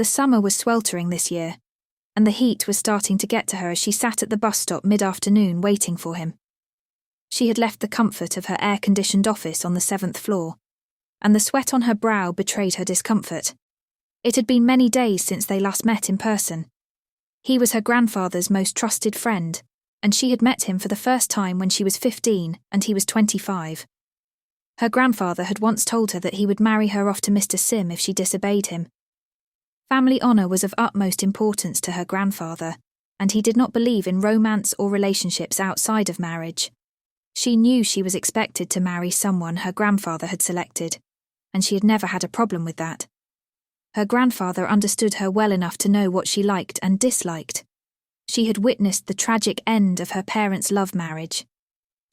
The summer was sweltering this year, and the heat was starting to get to her as she sat at the bus stop mid-afternoon waiting for him. She had left the comfort of her air-conditioned office on the 7th floor, and the sweat on her brow betrayed her discomfort. It had been many days since they last met in person. He was her grandfather's most trusted friend, and she had met him for the first time when she was 15 and he was 25. Her grandfather had once told her that he would marry her off to Mr. Sim if she disobeyed him. Family honour was of utmost importance to her grandfather, and he did not believe in romance or relationships outside of marriage. She knew she was expected to marry someone her grandfather had selected, and she had never had a problem with that. Her grandfather understood her well enough to know what she liked and disliked. She had witnessed the tragic end of her parents' love marriage.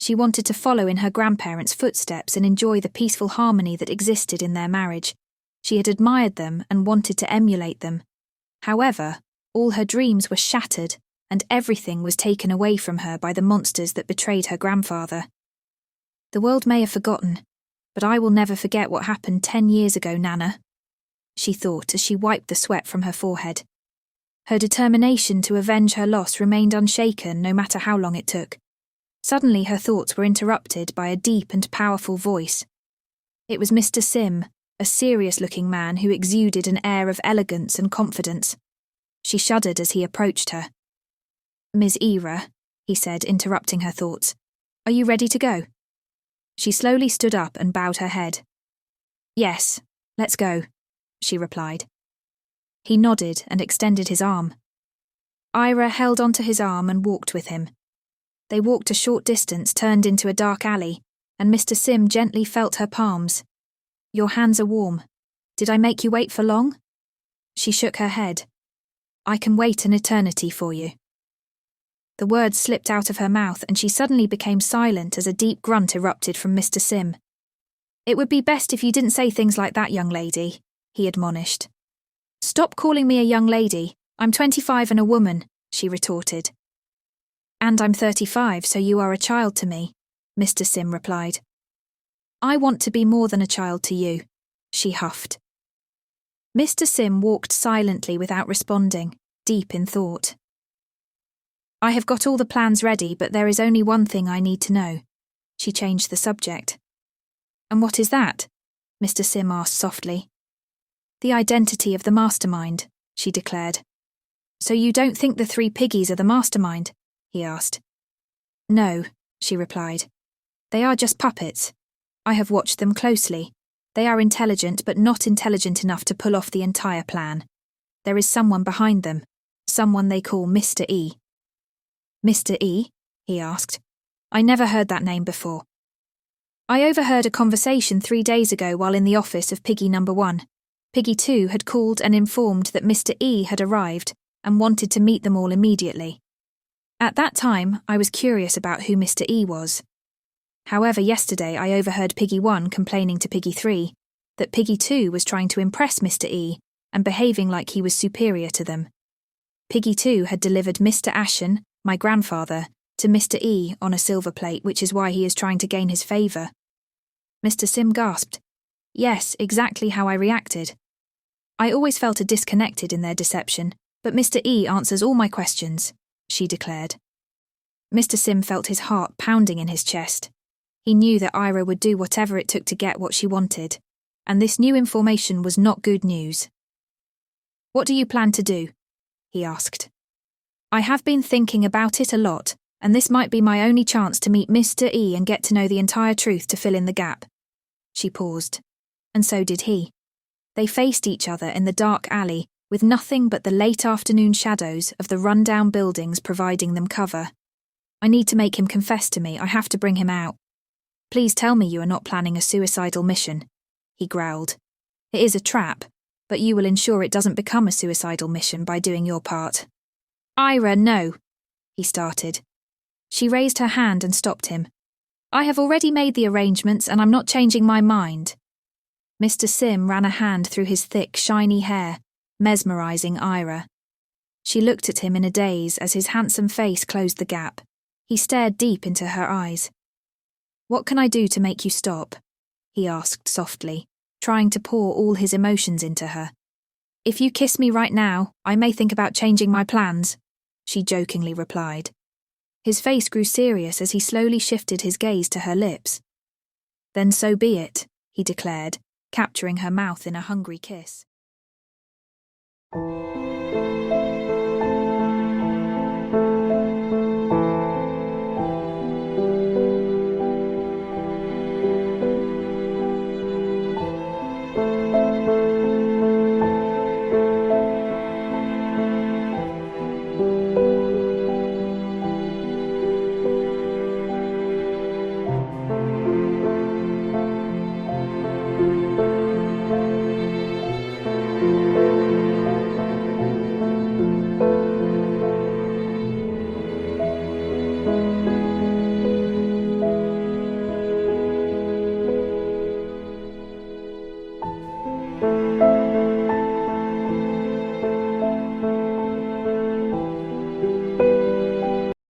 She wanted to follow in her grandparents' footsteps and enjoy the peaceful harmony that existed in their marriage. She had admired them and wanted to emulate them. However, all her dreams were shattered, and everything was taken away from her by the monsters that betrayed her grandfather. The world may have forgotten, but I will never forget what happened 10 years ago, Nana, she thought as she wiped the sweat from her forehead. Her determination to avenge her loss remained unshaken no matter how long it took. Suddenly her thoughts were interrupted by a deep and powerful voice. It was Mr. Sim, a serious-looking man who exuded an air of elegance and confidence. She shuddered as he approached her. "Ms. Ira," he said, interrupting her thoughts, "are you ready to go?" She slowly stood up and bowed her head. "Yes, let's go," she replied. He nodded and extended his arm. Ira held onto his arm and walked with him. They walked a short distance, turned into a dark alley, and Mr. Sim gently felt her palms. "Your hands are warm. Did I make you wait for long?" She shook her head. "I can wait an eternity for you." The words slipped out of her mouth and she suddenly became silent as a deep grunt erupted from Mr. Sim. "It would be best if you didn't say things like that, young lady," he admonished. "Stop calling me a young lady. I'm 25 and a woman," she retorted. "And I'm 35, so you are a child to me," Mr. Sim replied. "I want to be more than a child to you," she huffed. Mr. Sim walked silently without responding, deep in thought. "I have got all the plans ready, but there is only one thing I need to know." She changed the subject. "And what is that?" Mr. Sim asked softly. "The identity of the mastermind," she declared. "So you don't think the 3 piggies are the mastermind?" he asked. "No," she replied. "They are just puppets. I have watched them closely. They are intelligent, but not intelligent enough to pull off the entire plan. There is someone behind them, someone they call Mr. E." "Mr. E?" he asked. "I never heard that name before." "I overheard a conversation 3 days ago while in the office of Piggy number 1. Piggy 2 had called and informed that Mr. E had arrived and wanted to meet them all immediately. At that time, I was curious about who Mr. E was. However, yesterday I overheard Piggy 1 complaining to Piggy 3 that Piggy 2 was trying to impress Mr. E and behaving like he was superior to them. Piggy 2 had delivered Mr. Ashen, my grandfather, to Mr. E on a silver plate, which is why he is trying to gain his favour. Mr. Sim gasped. Yes, exactly how I reacted. I always felt disconnected in their deception, but Mr. E answers all my questions, she declared. Mr. Sim felt his heart pounding in his chest. He knew that Ira would do whatever it took to get what she wanted, and this new information was not good news. "What do you plan to do?" he asked. "I have been thinking about it a lot, and this might be my only chance to meet Mr. E and get to know the entire truth to fill in the gap." She paused, and so did he. They faced each other in the dark alley, with nothing but the late afternoon shadows of the run-down buildings providing them cover. "I need to make him confess to me. I have to bring him out." "Please tell me you are not planning a suicidal mission," he growled. "It is a trap, but you will ensure it doesn't become a suicidal mission by doing your part." "Ira, no," he started. She raised her hand and stopped him. "I have already made the arrangements and I'm not changing my mind." Mr. Sim ran a hand through his thick, shiny hair, mesmerising Ira. She looked at him in a daze as his handsome face closed the gap. He stared deep into her eyes. "What can I do to make you stop?" he asked softly, trying to pour all his emotions into her. If you kiss me right now, I may think about changing my plans, she jokingly replied. His face grew serious as he slowly shifted his gaze to her lips. Then so be it, he declared, capturing her mouth in a hungry kiss.